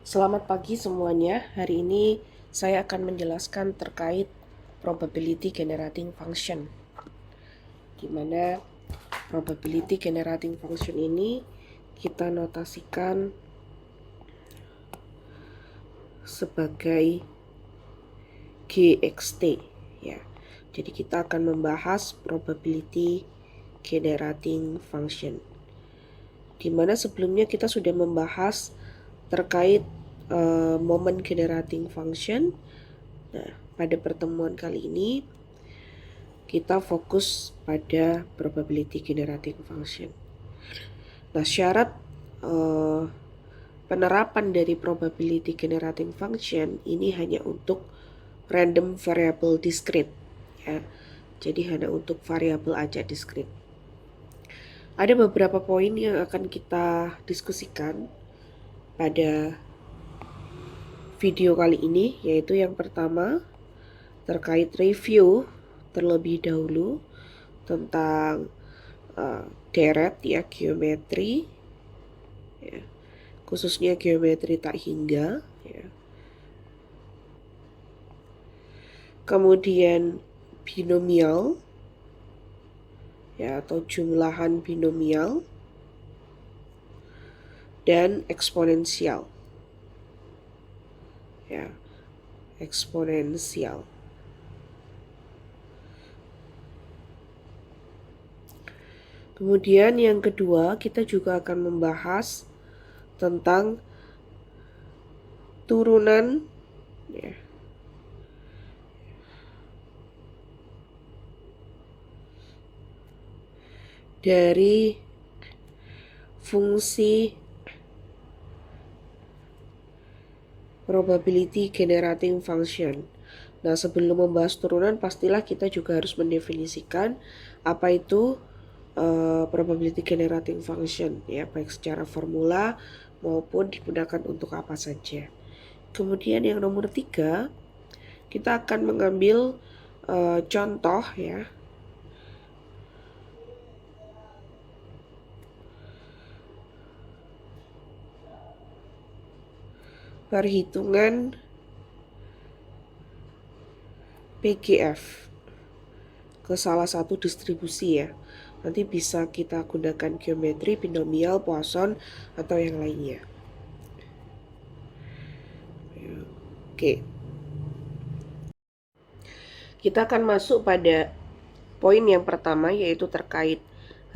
Selamat pagi semuanya. Hari ini saya akan menjelaskan terkait probability generating function. Di mana probability generating function ini kita notasikan sebagai GXT ya. Jadi kita akan membahas probability generating function. Di mana sebelumnya kita sudah membahas terkait moment generating function. Nah, pada pertemuan kali ini kita fokus pada probability generating function. Nah, syarat penerapan dari probability generating function ini hanya untuk random variable discrete ya. Jadi hanya untuk variabel aja discrete. Ada beberapa poin yang akan kita diskusikan pada video kali ini, yaitu yang pertama terkait review terlebih dahulu tentang deret ya, geometri ya, khususnya geometri tak hingga ya. Kemudian binomial ya, atau jumlahan binomial, dan eksponensial ya, eksponensial. Kemudian yang kedua, kita juga akan membahas tentang turunan ya, dari fungsi probability generating function. Nah, sebelum membahas turunan, pastilah kita juga harus mendefinisikan apa itu probability generating function ya, baik secara formula maupun digunakan untuk apa saja. Kemudian yang nomor 3, kita akan mengambil contoh ya, perhitungan PGF ke salah satu distribusi ya. Nanti bisa kita gunakan geometri, binomial, Poisson, atau yang lainnya. Oke. Kita akan masuk pada poin yang pertama, yaitu terkait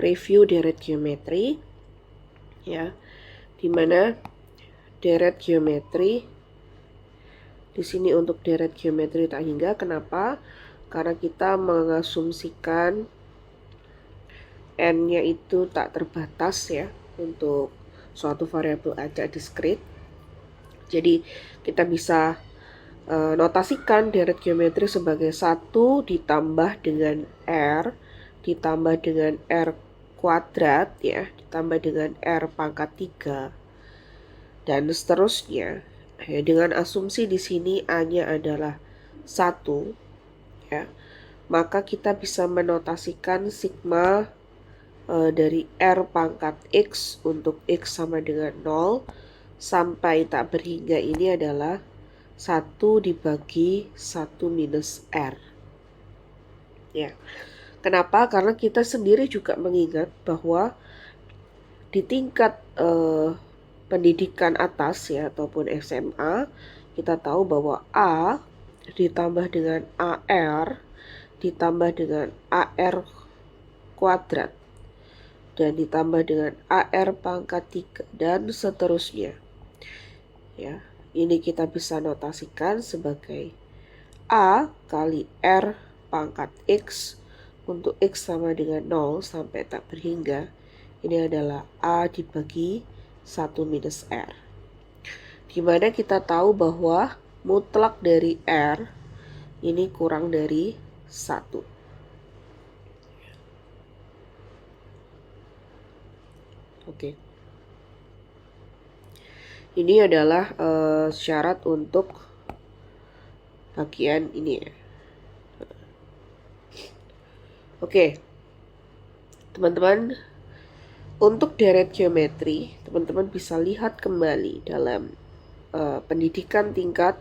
review deret geometri ya. Dimana deret geometri di sini untuk deret geometri tak hingga. Kenapa? Karena kita mengasumsikan n-nya itu tak terbatas ya untuk suatu variabel acak diskrit. Jadi kita bisa notasikan deret geometri sebagai 1 ditambah dengan R ditambah dengan R kuadrat ya, ditambah dengan R pangkat 3 dan seterusnya ya, dengan asumsi di sini A-nya adalah 1 ya. Maka kita bisa menotasikan sigma dari R pangkat X untuk X sama dengan 0 sampai tak berhingga ini adalah 1 dibagi 1 minus R ya. Kenapa? Karena kita sendiri juga mengingat bahwa di tingkat pendidikan atas ya, ataupun SMA, kita tahu bahwa A ditambah dengan AR ditambah dengan AR kuadrat dan ditambah dengan AR pangkat 3 dan seterusnya ya. Ini kita bisa notasikan sebagai A kali R pangkat X untuk X sama dengan 0 sampai tak berhingga. Ini adalah A dibagi 1 minus R. Dimana kita tahu bahwa mutlak dari R ini kurang dari 1. Oke. Ini adalah syarat untuk bagian ini ya. Oke. Teman-teman, untuk deret geometri, teman-teman bisa lihat kembali dalam pendidikan tingkat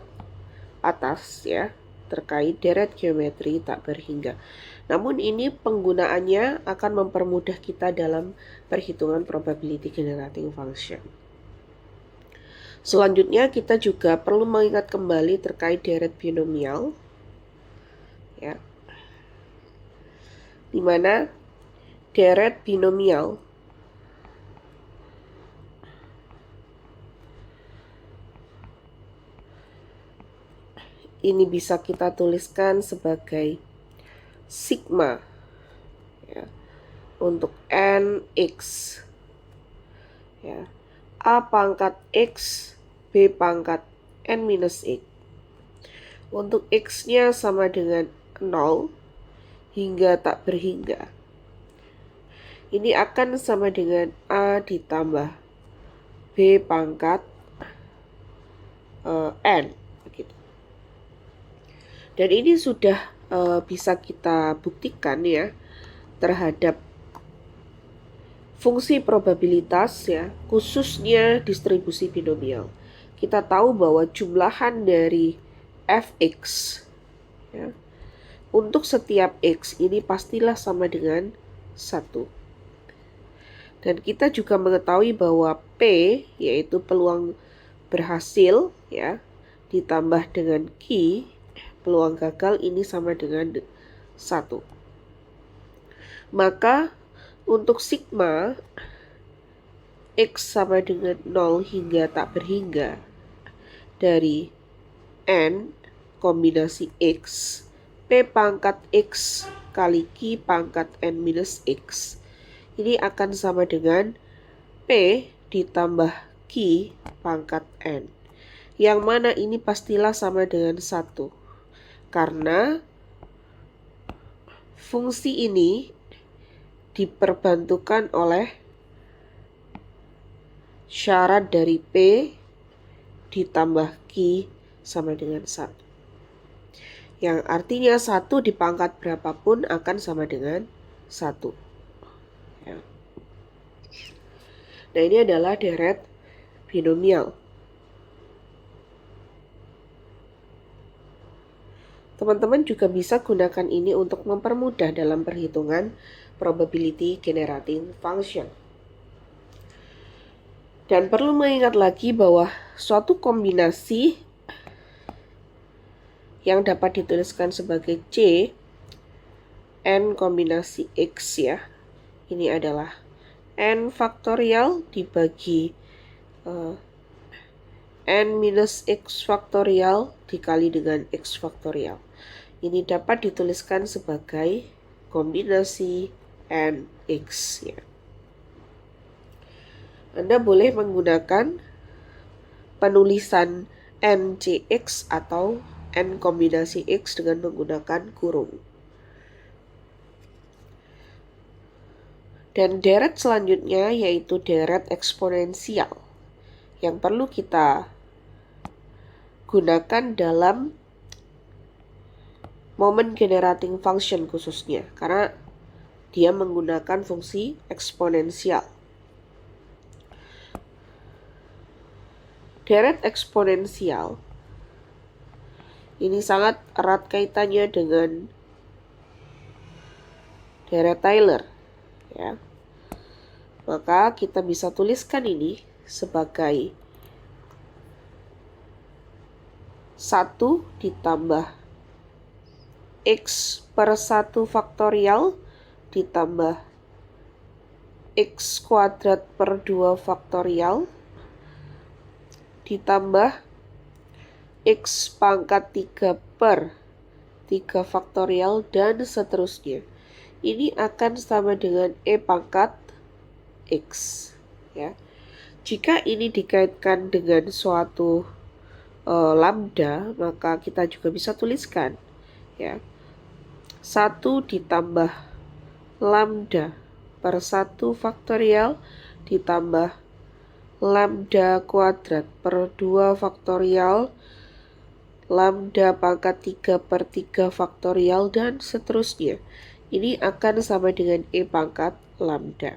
atas ya, terkait deret geometri tak berhingga. Namun ini penggunaannya akan mempermudah kita dalam perhitungan probability generating function. Selanjutnya kita juga perlu mengingat kembali terkait deret binomial ya. Di mana deret binomial ini bisa kita tuliskan sebagai sigma ya, untuk nx ya, a pangkat x b pangkat n minus x. Untuk x-nya sama dengan 0 hingga tak berhingga. Ini akan sama dengan a ditambah b pangkat n begitu. Dan ini sudah bisa kita buktikan ya terhadap fungsi probabilitas ya, khususnya distribusi binomial. Kita tahu bahwa jumlahan dari fx ya, untuk setiap x ini pastilah sama dengan 1. Dan kita juga mengetahui bahwa P yaitu peluang berhasil ya, ditambah dengan Q peluang gagal ini sama dengan 1. Maka untuk sigma x sama dengan 0 hingga tak berhingga dari n kombinasi x p pangkat x kali q pangkat n minus x. Ini akan sama dengan p ditambah q pangkat n. Yang mana ini pastilah sama dengan 1. Karena fungsi ini diperbantukan oleh syarat dari P ditambah Q sama dengan 1. Yang artinya 1 dipangkat berapapun akan sama dengan 1. Ya. Nah ini adalah deret binomial. Teman-teman juga bisa gunakan ini untuk mempermudah dalam perhitungan probability generating function. Dan perlu mengingat lagi bahwa suatu kombinasi yang dapat dituliskan sebagai C n kombinasi X ya, ini adalah n faktorial dibagi n minus X faktorial dikali dengan X faktorial. Ini dapat dituliskan sebagai kombinasi nx ya. Anda boleh menggunakan penulisan ncx atau n kombinasi x dengan menggunakan kurung. Dan deret selanjutnya yaitu deret eksponensial yang perlu kita gunakan dalam moment generating function khususnya karena dia menggunakan fungsi eksponensial. Deret eksponensial ini sangat erat kaitannya dengan deret Taylor ya. Maka kita bisa tuliskan ini sebagai 1 ditambah x per 1 faktorial ditambah x kuadrat per 2 faktorial ditambah x pangkat 3 per 3 faktorial dan seterusnya. Ini akan sama dengan e pangkat x ya. Jika ini dikaitkan dengan suatu lambda, maka kita juga bisa tuliskan ya 1 ditambah lambda per 1 faktorial ditambah lambda kuadrat per 2 faktorial lambda pangkat 3 per 3 faktorial dan seterusnya. Ini akan sama dengan e pangkat lambda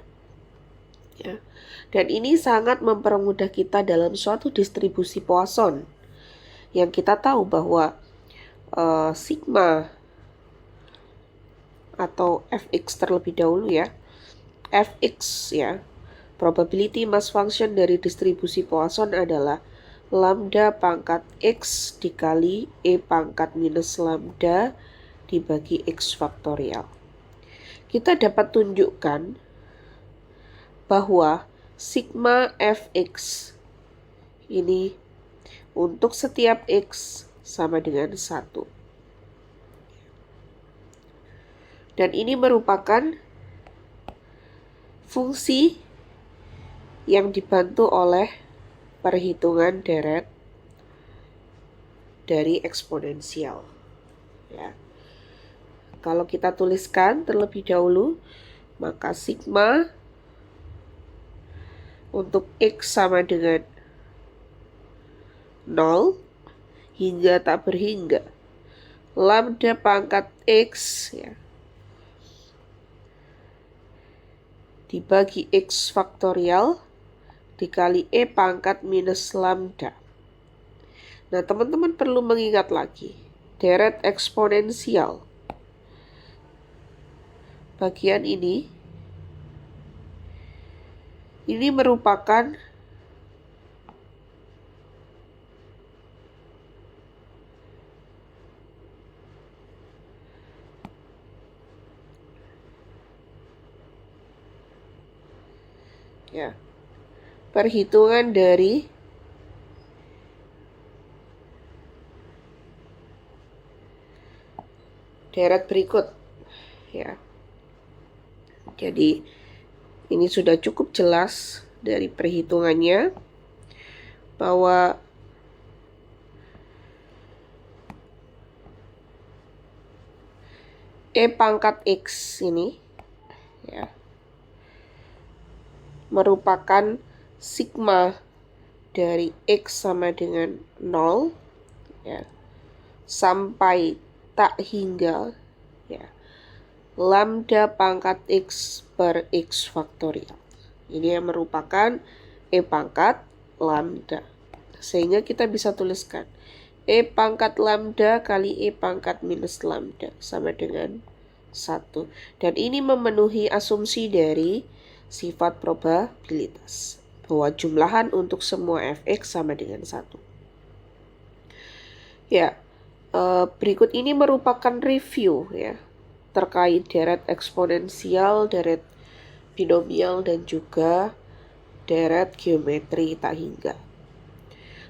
ya. Dan ini sangat mempermudah kita dalam suatu distribusi Poisson yang kita tahu bahwa sigma atau fx terlebih dahulu ya, fx ya, probability mass function dari distribusi Poisson adalah lambda pangkat x dikali e pangkat minus lambda dibagi x faktorial. Kita dapat tunjukkan bahwa sigma fx ini untuk setiap x sama dengan 1. Dan ini merupakan fungsi yang dibantu oleh perhitungan deret dari eksponensial. Ya. Kalau kita tuliskan terlebih dahulu, maka sigma untuk x sama dengan 0 hingga tak berhingga lambda pangkat x ya, dibagi x faktorial dikali e pangkat minus lambda. Nah, teman-teman perlu mengingat lagi deret eksponensial. Bagian ini merupakan ya, perhitungan dari deret berikut ya. Jadi ini sudah cukup jelas dari perhitungannya bahwa e pangkat x ini ya merupakan sigma dari x sama dengan 0 ya, sampai tak hingga ya, lambda pangkat x per x faktorial. Ini yang merupakan e pangkat lambda. Sehingga kita bisa tuliskan e pangkat lambda kali e pangkat minus lambda sama dengan 1. Dan ini memenuhi asumsi dari sifat probabilitas bahwa jumlahan untuk semua fx sama dengan 1. Ya, berikut ini merupakan review ya terkait deret eksponensial, deret binomial, dan juga deret geometri tak hingga.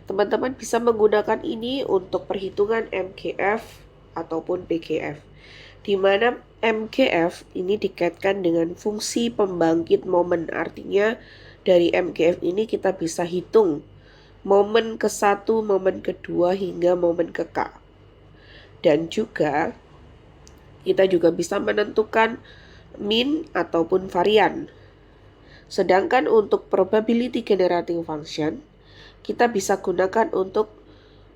Teman-teman bisa menggunakan ini untuk perhitungan MGF ataupun PGF, di mana MGF ini dikaitkan dengan fungsi pembangkit momen. Artinya dari MGF ini kita bisa hitung momen ke-1, momen kedua, hingga momen ke K. Dan juga kita juga bisa menentukan min ataupun varian. Sedangkan untuk probability generating function, kita bisa gunakan untuk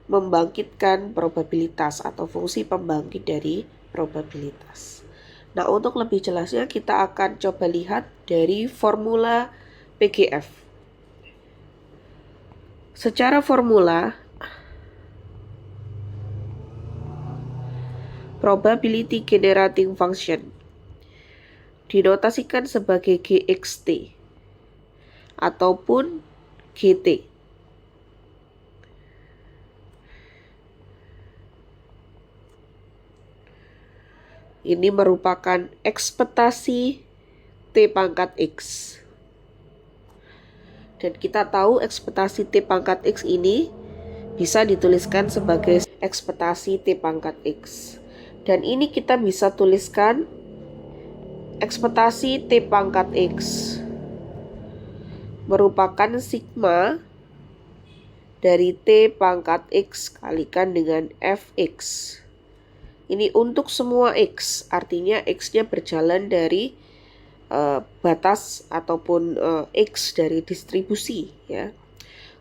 membangkitkan probabilitas atau fungsi pembangkit dari probabilitas. Nah, untuk lebih jelasnya kita akan coba lihat dari formula PGF. Secara formula, probability generating function dinotasikan sebagai GXT ataupun GT. Ini merupakan ekspektasi T pangkat X. Dan kita tahu ekspektasi T pangkat X ini bisa dituliskan sebagai ekspektasi T pangkat X. Dan ini kita bisa tuliskan ekspektasi T pangkat X merupakan sigma dari T pangkat X kalikan dengan Fx. Ini untuk semua X, artinya X-nya berjalan dari batas ataupun X dari distribusi ya.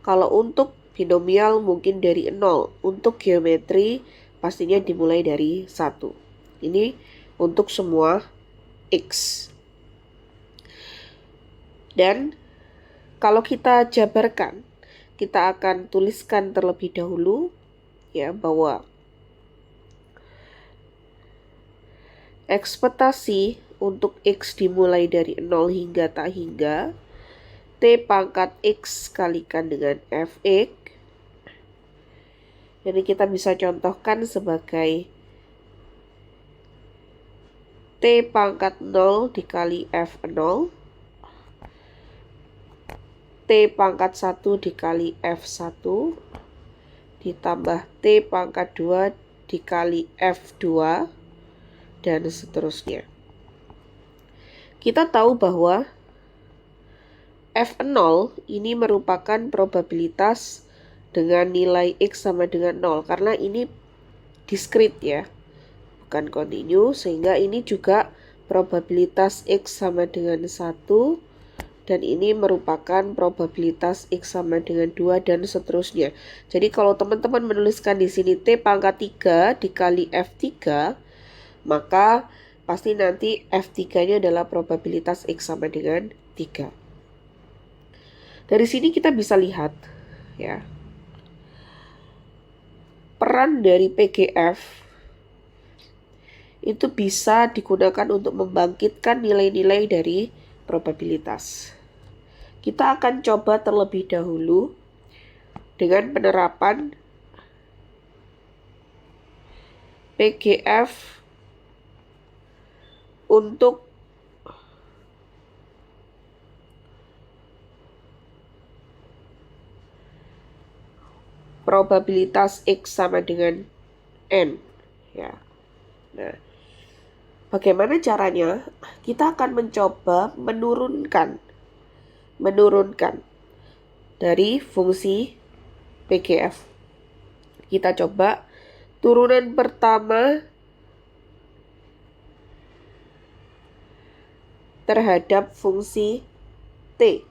Kalau untuk binomial mungkin dari 0, untuk geometri pastinya dimulai dari 1. Ini untuk semua X. Dan Kalau kita jabarkan, kita akan tuliskan terlebih dahulu ya bahwa ekspektasi untuk X dimulai dari 0 hingga tak hingga T pangkat X kalikan dengan Fx. Jadi kita bisa contohkan sebagai T pangkat 0 dikali F0, T pangkat 1 dikali F1, ditambah T pangkat 2 dikali F2, dan seterusnya. Kita tahu bahwa F0 ini merupakan probabilitas dengan nilai X sama dengan 0, karena ini diskrit ya, bukan kontinu, sehingga ini juga probabilitas X sama dengan 1, dan ini merupakan probabilitas X sama dengan 2, dan seterusnya. Jadi kalau teman-teman menuliskan di sini T pangkat 3 dikali F3, maka pasti nanti F3-nya adalah probabilitas X sama dengan 3. Dari sini kita bisa lihat ya, peran dari PGF itu bisa digunakan untuk membangkitkan nilai-nilai dari probabilitas. Kita akan coba terlebih dahulu dengan penerapan PGF untuk probabilitas X sama dengan N ya. Nah, bagaimana caranya? Kita akan mencoba menurunkan dari fungsi PGF. Kita coba turunan pertama terhadap fungsi T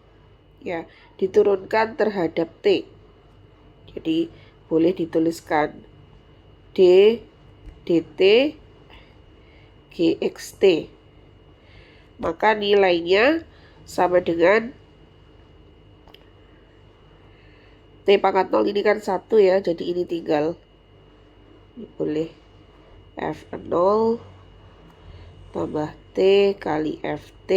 ya, diturunkan terhadap T. Jadi boleh dituliskan D dt gxt. Maka nilainya sama dengan T pangkat 0 ini kan 1 ya, jadi ini tinggal ini boleh F0 tambah T kali Ft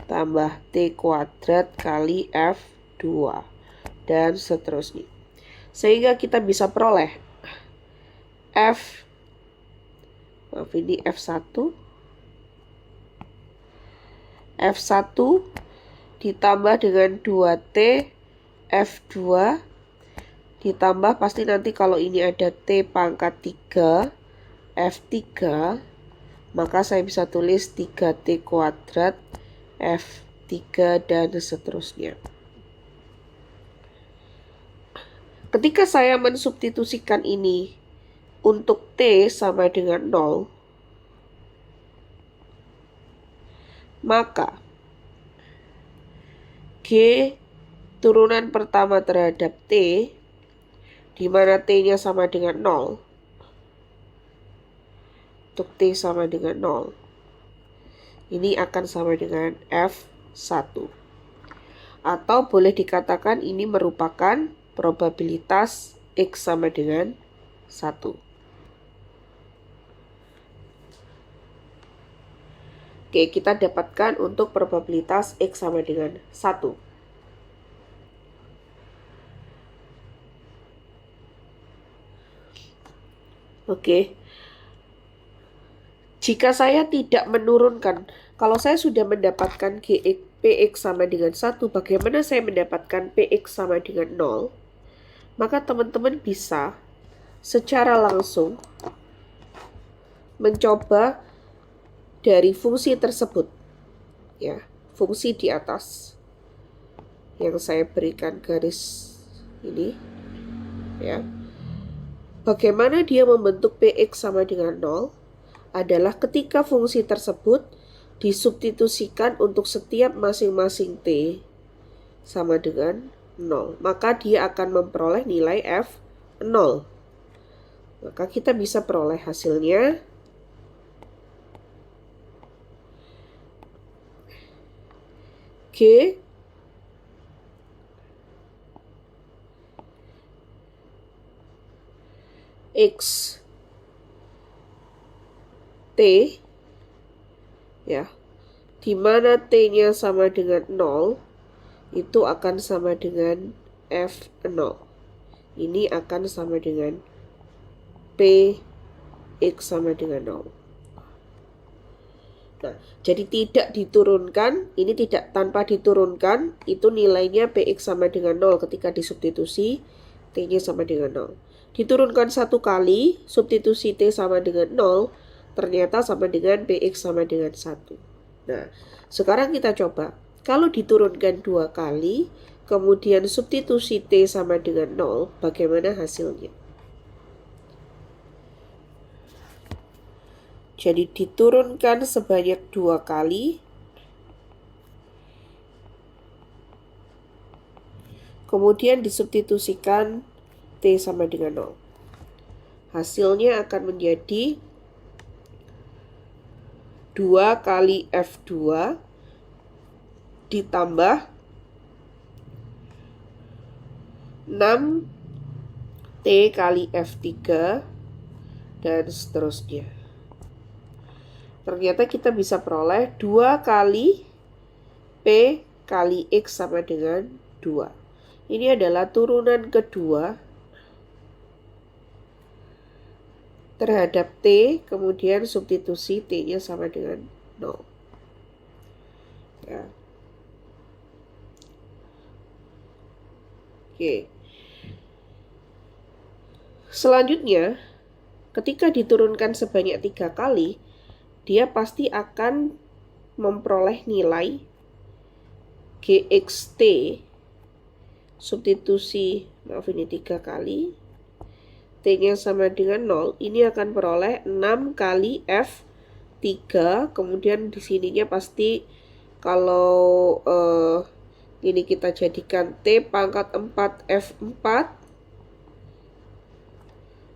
tambah T kuadrat kali F2 dan seterusnya. Sehingga kita bisa peroleh ini F1 ditambah dengan 2T F2 ditambah pasti nanti kalau ini ada T pangkat 3 F3, maka saya bisa tulis 3T kuadrat F3 dan seterusnya. Ketika saya mensubstitusikan ini untuk T sama dengan 0, maka G turunan pertama terhadap T, di mana T-nya sama dengan 0, untuk T sama dengan 0, ini akan sama dengan F1. Atau boleh dikatakan ini merupakan probabilitas X sama dengan 1. Oke, kita dapatkan untuk probabilitas X sama dengan 1. Oke. Jika saya tidak menurunkan, kalau saya sudah mendapatkan PX sama dengan 1, bagaimana saya mendapatkan PX sama dengan 0? Maka teman-teman bisa secara langsung mencoba dari fungsi tersebut ya, fungsi di atas yang saya berikan garis ini ya. Bagaimana dia membentuk PX sama dengan 0 adalah ketika fungsi tersebut disubstitusikan untuk setiap masing-masing T sama dengan 0, maka dia akan memperoleh nilai F0. Maka kita bisa peroleh hasilnya G X T, ya, di mana T-nya sama dengan 0, itu akan sama dengan F0. Ini akan sama dengan P X sama dengan 0. Nah, jadi tidak diturunkan, ini tidak tanpa diturunkan, itu nilainya Px sama dengan 0 ketika disubstitusi T-nya sama dengan 0. Diturunkan satu kali, substitusi T sama dengan 0, ternyata sama dengan Px sama dengan 1. Nah, sekarang kita coba. Kalau diturunkan 2 kali, kemudian substitusi T sama dengan 0, bagaimana hasilnya? Jadi diturunkan sebanyak 2 kali, kemudian disubstitusikan T sama dengan 0. Hasilnya akan menjadi 2 kali F2 ditambah 6 T kali F3 dan seterusnya. Ternyata kita bisa peroleh 2 kali P kali X sama dengan 2. Ini adalah turunan kedua terhadap T, kemudian substitusi T-nya sama dengan 0. Ya. Oke. Selanjutnya, ketika diturunkan sebanyak 3 kali, dia pasti akan memperoleh nilai GXT substitusi, maaf ini 3 kali, T-nya sama dengan 0, ini akan peroleh 6 kali F3, kemudian di sininya pasti kalau ini kita jadikan T pangkat 4 F4,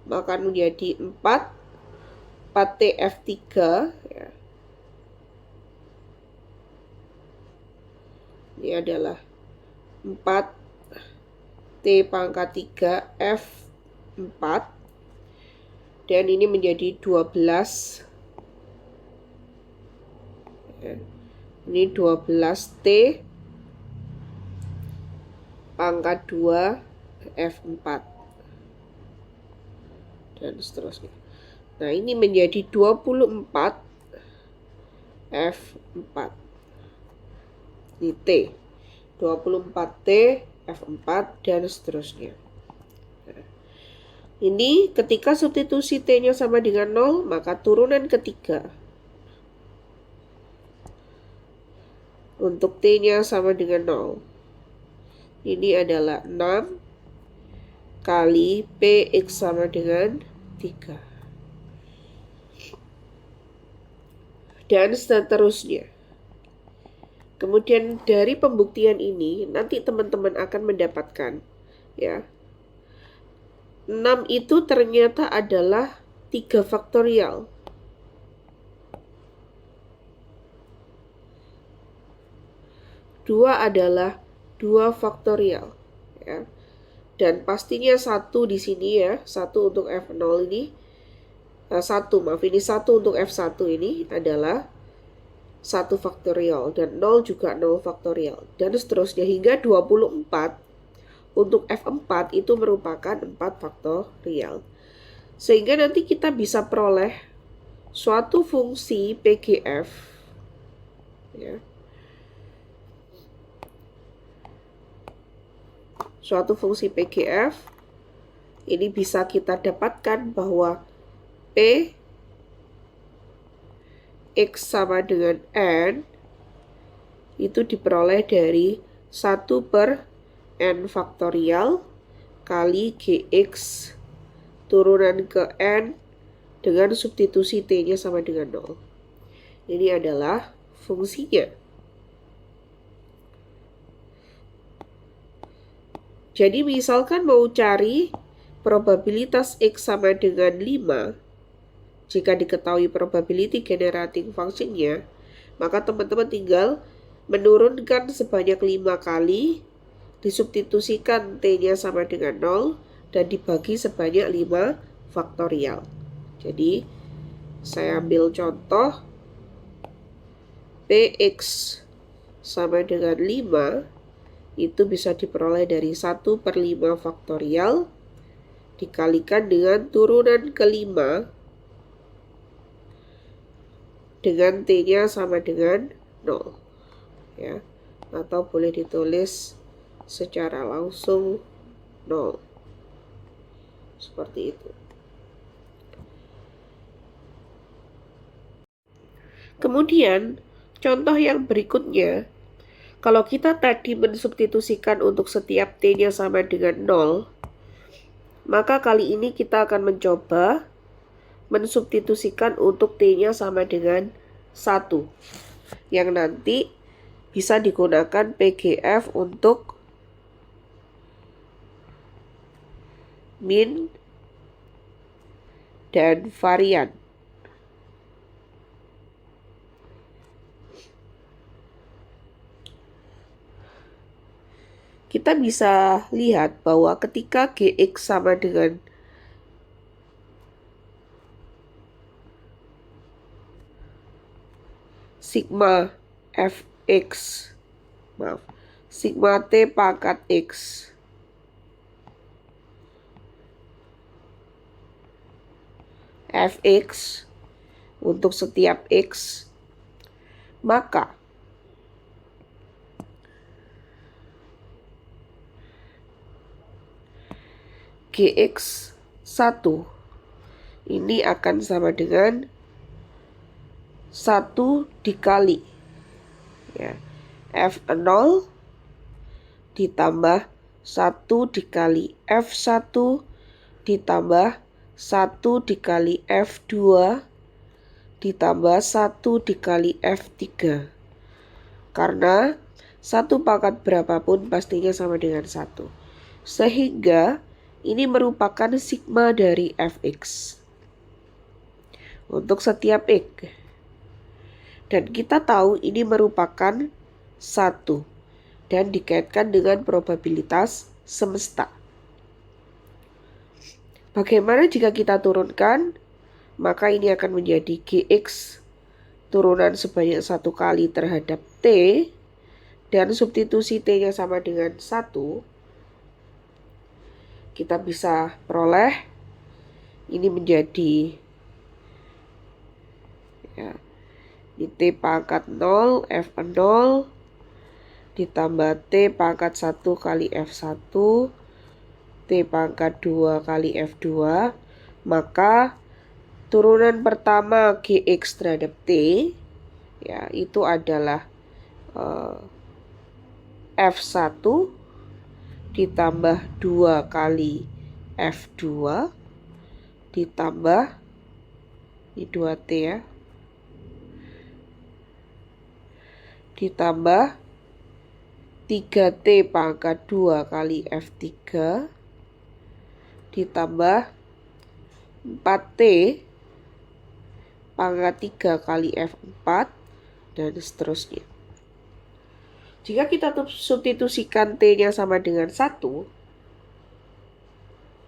maka menjadi 4T F3, ya. Ini adalah 4T pangkat 3 F4, dan ini menjadi 12, ya. Ini 12T pangkat 2 F4 dan seterusnya. Nah, ini menjadi 24 F4. Ini T. 24T F4 dan seterusnya. Nah, ini ketika substitusi T-nya sama dengan 0, maka turunan ketiga untuk T-nya sama dengan 0. Ini adalah 6 kali Px sama dengan 3. Dan seterusnya. Kemudian dari pembuktian ini nanti teman-teman akan mendapatkan, ya, 6 itu ternyata adalah 3 faktorial. Dua adalah 2 faktorial, ya. Dan pastinya 1 di sini, ya, 1 untuk F0 ini, 1 untuk F1 ini adalah 1 faktorial, dan 0 juga 0 faktorial, dan seterusnya hingga 24 untuk F4 itu merupakan 4 faktorial. Sehingga nanti kita bisa peroleh suatu fungsi PGF, ya. Suatu fungsi PGF ini bisa kita dapatkan bahwa P X sama dengan N itu diperoleh dari 1 per N faktorial kali GX turunan ke N dengan substitusi T-nya sama dengan 0. Ini adalah fungsinya. Jadi misalkan mau cari probabilitas X sama dengan 5, jika diketahui probability generating function-nya, maka teman-teman tinggal menurunkan sebanyak 5 kali, disubstitusikan T-nya sama dengan 0, dan dibagi sebanyak 5 faktorial. Jadi saya ambil contoh Px sama dengan 5 itu bisa diperoleh dari 1/5 faktorial dikalikan dengan turunan ke-5 dengan t-nya sama dengan 0. Ya. Atau boleh ditulis secara langsung 0. Seperti itu. Kemudian, contoh yang berikutnya, kalau kita tadi mensubstitusikan untuk setiap t-nya sama dengan 0, maka kali ini kita akan mencoba mensubstitusikan untuk t-nya sama dengan 1, yang nanti bisa digunakan PGF untuk min dan varian. Kita bisa lihat bahwa ketika Gx sama dengan sigma Fx, sigma T pangkat X, Fx untuk setiap X, maka Gx1 ini akan sama dengan 1 dikali ya, F0 ditambah 1 dikali F1 ditambah 1 dikali F2 ditambah 1 dikali F3. Karena 1 pangkat berapapun pastinya sama dengan 1. Sehingga ini merupakan sigma dari Fx untuk setiap X. Dan kita tahu ini merupakan 1 dan dikaitkan dengan probabilitas semesta. Bagaimana jika kita turunkan? Maka ini akan menjadi Gx turunan sebanyak 1 kali terhadap T, dan substitusi T-nya sama dengan 1. Kita bisa peroleh ini menjadi ya, ini T pangkat 0 F0 ditambah T pangkat 1 kali F1 T pangkat 2 kali F2, maka turunan pertama Gx terhadap T ya itu adalah F1 ditambah 2 kali F2 ditambah ini 2T ya, ditambah 3T pangkat 2 kali F3 ditambah 4T pangkat 3 kali F4 dan seterusnya. Jika kita substitusikan T-nya sama dengan 1,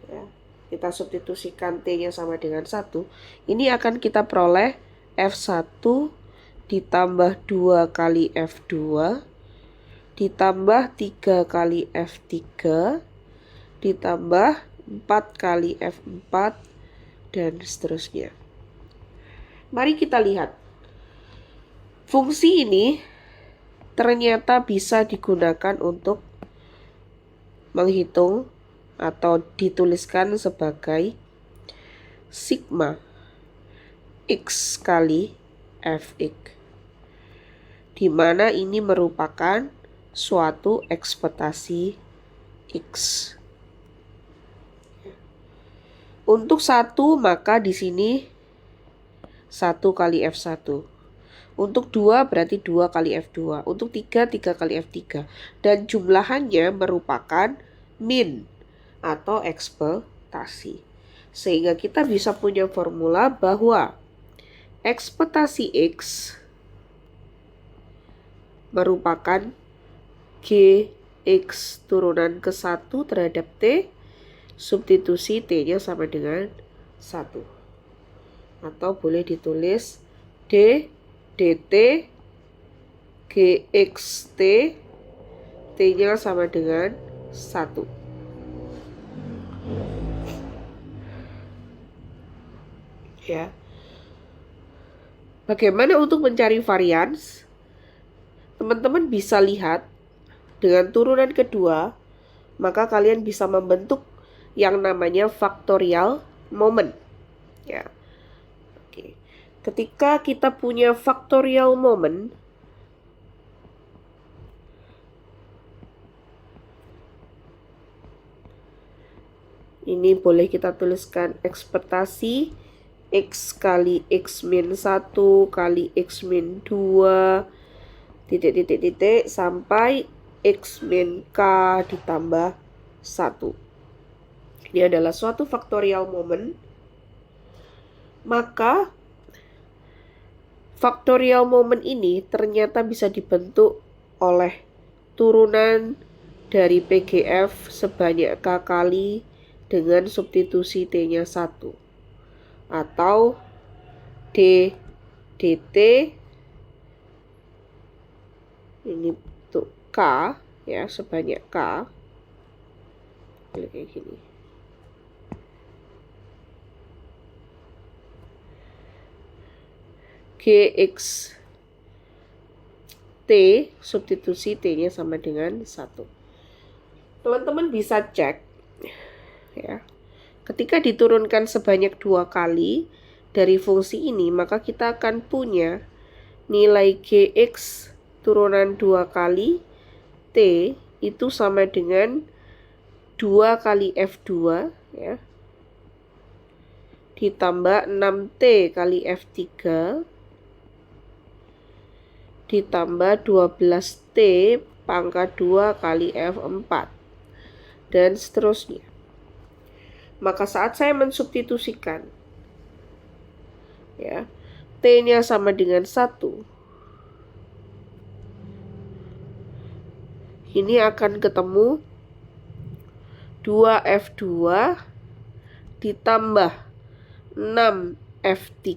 ya, kita substitusikan T-nya sama dengan 1, ini akan kita peroleh F1 ditambah 2 kali F2 ditambah 3 kali F3 ditambah 4 kali F4 dan seterusnya. Mari kita lihat. Fungsi ini ternyata bisa digunakan untuk menghitung atau dituliskan sebagai sigma X kali Fx, di mana ini merupakan suatu ekspektasi X. Untuk 1 maka di sini 1 kali F1. Untuk 2 berarti 2 kali F2. Untuk 3, 3 kali F3. Dan jumlahannya merupakan min atau ekspektasi. Sehingga kita bisa punya formula bahwa ekspektasi X merupakan Gx turunan ke 1 terhadap T, substitusi T-nya sama dengan 1. Atau boleh ditulis D dt GXT, T-nya sama dengan 1. Ya. Bagaimana untuk mencari varians? Teman-teman bisa lihat dengan turunan kedua, maka kalian bisa membentuk yang namanya factorial moment. Ya. Oke. Ketika kita punya factorial moment, ini boleh kita tuliskan ekspektasi X kali X min 1 kali X min 2 titik sampai X min K ditambah 1. Ini adalah suatu factorial moment. Maka factorial moment ini ternyata bisa dibentuk oleh turunan dari PGF sebanyak K kali dengan substitusi T-nya 1. Atau D dt ini untuk K ya, sebanyak K kayak gini. GX T substitusi T-nya sama dengan 1. Teman-teman bisa cek ya. Ketika diturunkan sebanyak 2 kali dari fungsi ini, maka kita akan punya nilai GX turunan 2 kali T itu sama dengan 2 kali F2 ya, ditambah 6T kali F3 ditambah 12T pangkat 2 kali F4 dan seterusnya. Maka saat saya mensubstitusikan ya, T-nya sama dengan 1, ini akan ketemu 2F2 ditambah 6F3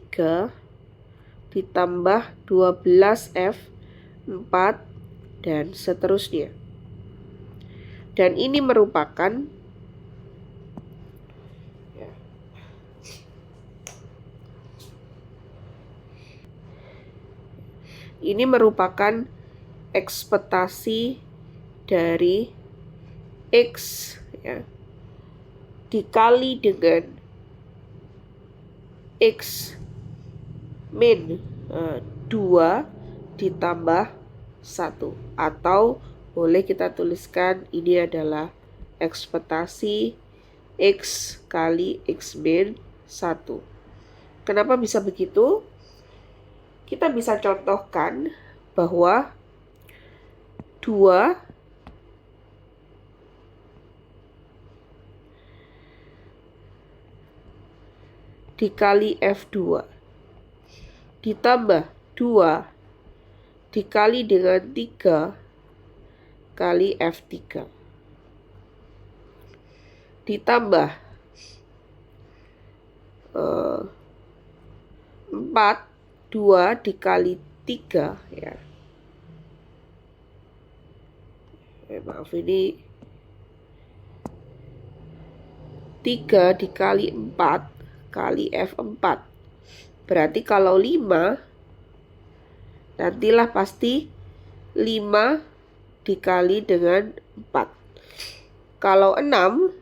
ditambah 12F4 dan seterusnya. Dan ini merupakan ekspektasi dari X ya, dikali dengan X min 2 ditambah 1. Atau boleh kita tuliskan ini adalah ekspektasi X kali X min 1. Kenapa bisa begitu? Kita bisa contohkan bahwa 2 dikali F2 ditambah 2 dikali dengan 3 kali F3 ditambah 4 2 dikali 3 ya. Maaf, ini 3 dikali 4 kali F4. Berarti kalau 5, nantilah pasti 5 dikali dengan 4. Kalau 6,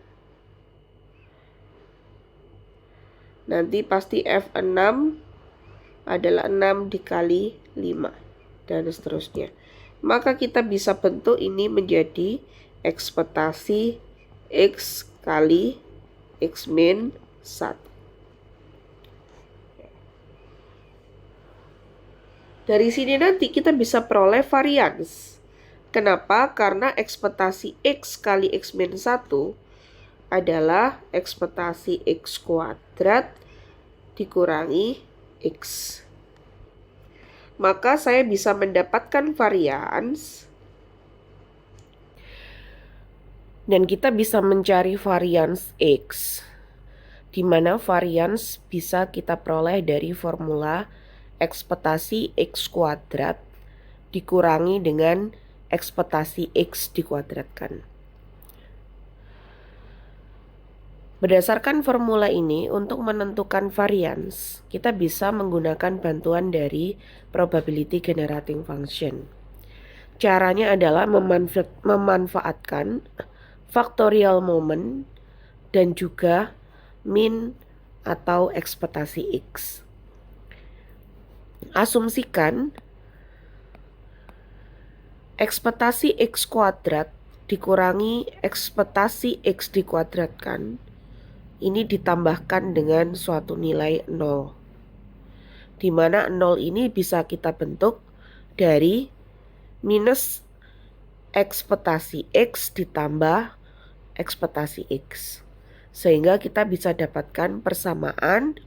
nanti pasti F6 adalah 6 dikali 5 dan seterusnya. Maka kita bisa bentuk ini menjadi ekspektasi X kali X min 1. Dari sini nanti kita bisa peroleh varians. Kenapa? Karena ekspektasi X kali X min 1 adalah ekspektasi X kuadrat dikurangi X. Maka saya bisa mendapatkan varians dan kita bisa mencari varians X di mana varians bisa kita peroleh dari formula ekspektasi X kuadrat dikurangi dengan ekspektasi X dikuadratkan. Berdasarkan formula ini, untuk menentukan varians, kita bisa menggunakan bantuan dari probability generating function. Caranya adalah memanfaatkan factorial moment dan juga min atau ekspektasi X. Asumsikan ekspektasi X kuadrat dikurangi ekspektasi X dikuadratkan ini ditambahkan dengan suatu nilai 0, di mana 0 ini bisa kita bentuk dari minus ekspektasi X ditambah ekspektasi X, sehingga kita bisa dapatkan persamaan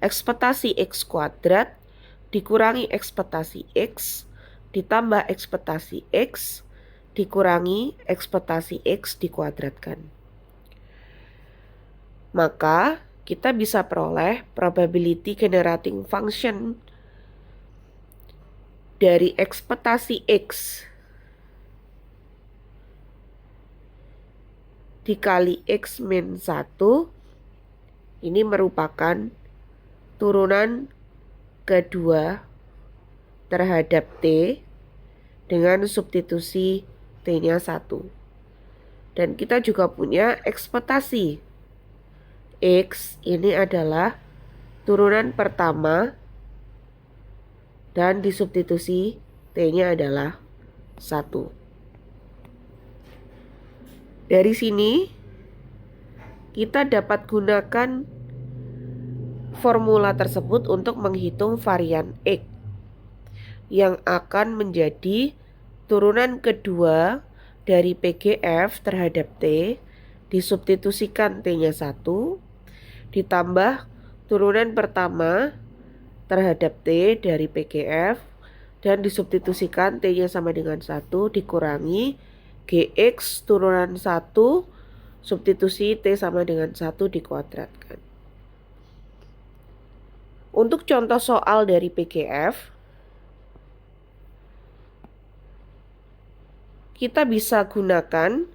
ekspektasi X kuadrat dikurangi ekspektasi X ditambah ekspektasi X dikurangi ekspektasi X dikuadratkan. Maka kita bisa peroleh probability generating function dari ekspektasi X dikali X min 1 ini merupakan turunan kedua terhadap T dengan substitusi T-nya 1. Dan kita juga punya ekspektasi X ini adalah turunan pertama dan disubstitusi T-nya adalah 1. Dari sini kita dapat gunakan formula tersebut untuk menghitung varian X yang akan menjadi turunan kedua dari PGF terhadap T disubstitusikan T-nya 1 ditambah turunan pertama terhadap T dari PGF dan disubstitusikan T-nya sama dengan 1 dikurangi GX turunan 1 substitusi T sama dengan 1 dikuadratkan. Untuk contoh soal dari PGF, kita bisa gunakan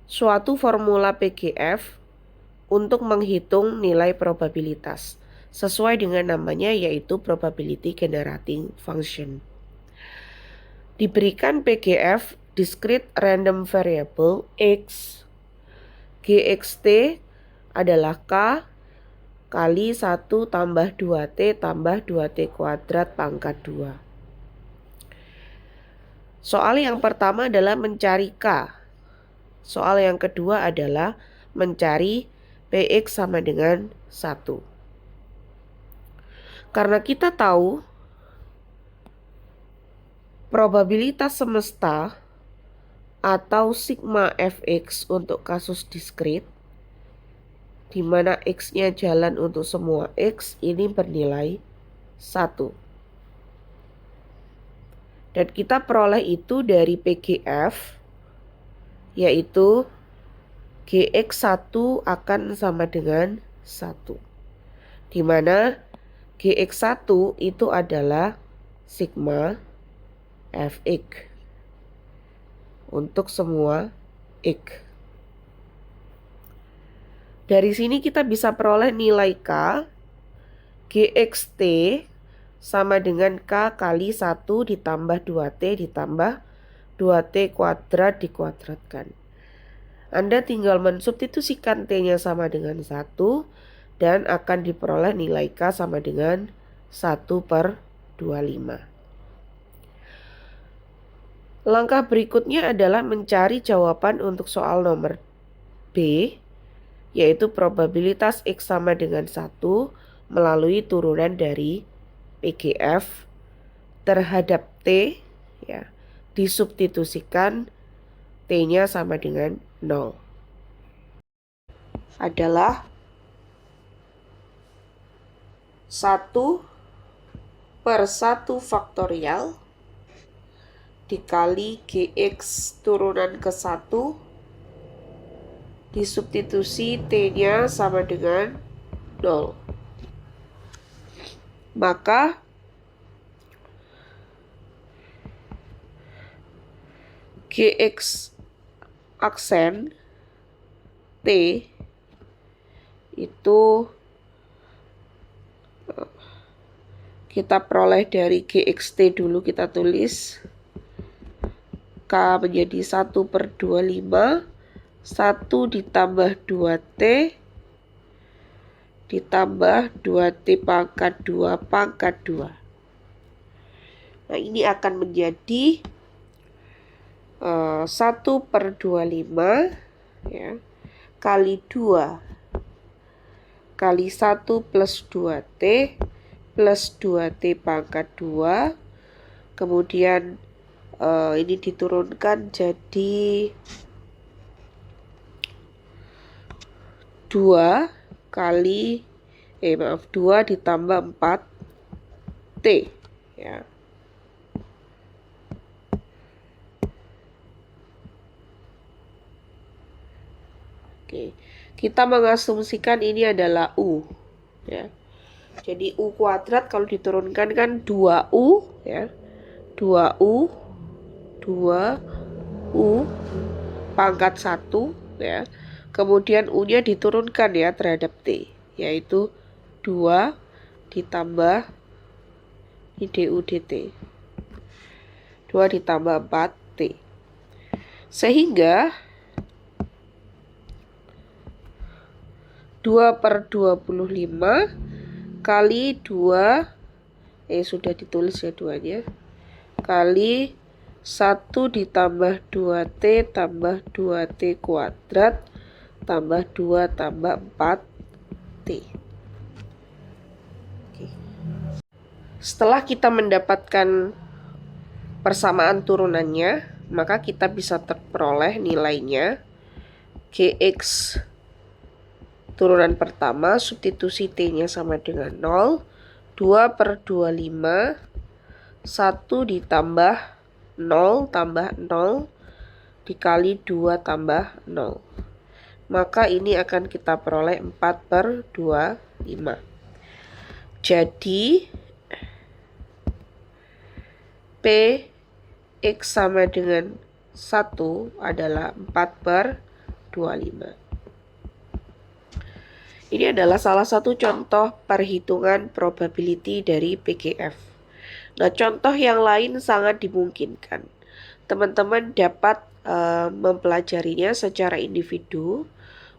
suatu formula PGF untuk menghitung nilai probabilitas sesuai dengan namanya, yaitu probability generating function. Diberikan PGF discrete random variable X, GXT adalah K kali 1 tambah 2T tambah 2T kuadrat pangkat 2. Soal yang pertama adalah mencari K. Soal yang kedua adalah mencari PX sama dengan 1. Karena kita tahu probabilitas semesta atau sigma Fx untuk kasus diskrit, di mana X-nya jalan untuk semua X, ini bernilai 1. Dan kita peroleh itu dari PGF, yaitu GX1 akan sama dengan 1. Di mana GX1 itu adalah sigma Fx untuk semua X. Dari sini kita bisa peroleh nilai K, GXT sama dengan K kali 1 ditambah 2T ditambah 2T kuadrat dikuadratkan. Anda tinggal mensubstitusikan T-nya sama dengan 1 dan akan diperoleh nilai K sama dengan 1/25. Langkah berikutnya adalah mencari jawaban untuk soal nomor B, yaitu probabilitas X sama dengan 1 melalui turunan dari PGF terhadap T, ya, disubstitusikan T-nya sama dengan 0. Adalah 1/1 faktorial dikali GX turunan ke 1 disubstitusi T-nya sama dengan 0. Maka Gx aksen T itu kita peroleh dari GXT dulu, kita tulis K menjadi 1/25, 1 ditambah 2T ditambah 2T pangkat 2 pangkat 2. Nah, ini akan menjadi 1/25 ya, kali 2 kali 1 plus 2T plus 2T pangkat 2. Kemudian ini diturunkan jadi 2 ditambah 4T ya. Oke, kita mengasumsikan ini adalah U ya. Jadi U kuadrat kalau diturunkan kan 2U ya. 2U pangkat 1 ya. Kemudian U-nya diturunkan ya terhadap T, yaitu 2 ditambah DU dt. 2 ditambah 4T. Sehingga 2/25 kali 2 sudah ditulis ya 2-nya, kali 1 ditambah 2T tambah 2T kuadrat tambah 2 tambah 4T. Oke. Setelah kita mendapatkan persamaan turunannya, maka kita bisa terperoleh nilainya. Gx turunan pertama, substitusi T-nya sama dengan 0, 2/25, 1 ditambah 0 tambah 0 dikali 2 tambah 0. Maka ini akan kita peroleh 4/25. Jadi Px sama dengan 1 adalah 4/25. Ini adalah salah satu contoh perhitungan probability dari PGF. Nah, contoh yang lain sangat dimungkinkan. Teman-teman dapat mempelajarinya secara individu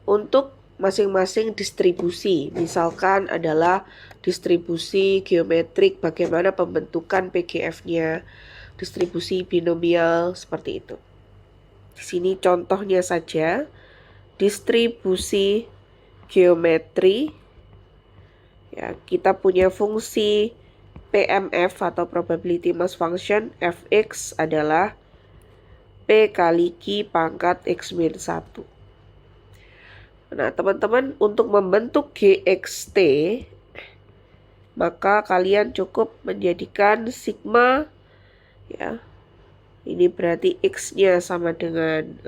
untuk masing-masing distribusi. Misalkan adalah distribusi geometrik, bagaimana pembentukan PGF-nya, distribusi binomial, seperti itu. Di sini contohnya saja, distribusi geometri ya, kita punya fungsi PMF atau probability mass function fx adalah P kali Q pangkat x min 1. Nah, teman-teman, untuk membentuk GXT maka kalian cukup menjadikan sigma ya. Ini berarti x-nya sama dengan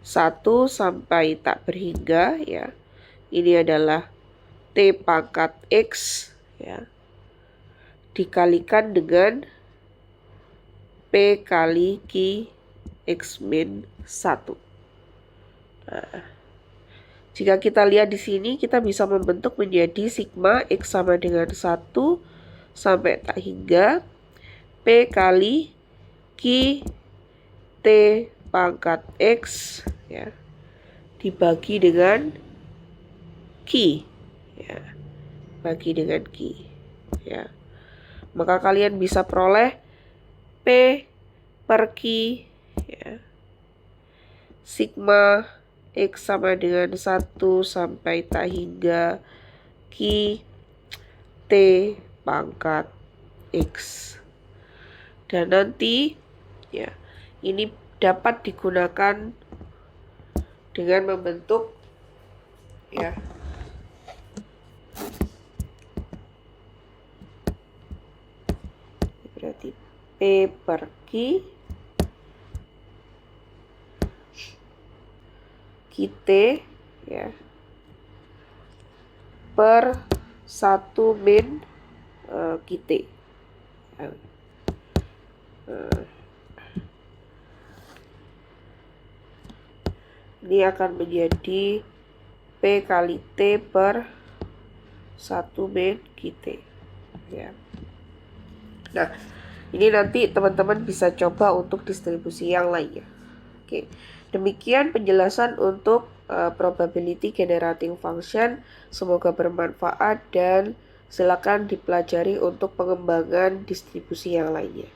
1 sampai tak berhingga ya. Ini adalah T pangkat X ya, dikalikan dengan P kali Q X min 1. Nah, jika kita lihat di sini, kita bisa membentuk menjadi sigma X sama dengan 1 sampai tak hingga P kali Q T pangkat X ya, dibagi dengan Q ya, bagi dengan Q ya. Maka kalian bisa peroleh P per Q ya, sigma X sama dengan 1 sampai tak hingga Q T pangkat X. Dan nanti ya, ini dapat digunakan dengan membentuk ya berarti P per Q Kt ya per 1 min Kt. Ini akan menjadi P kali T per 1 min Kt ya. Nah, ini nanti teman-teman bisa coba untuk distribusi yang lainnya. Oke, demikian penjelasan untuk probability generating function. Semoga bermanfaat dan silakan dipelajari untuk pengembangan distribusi yang lainnya.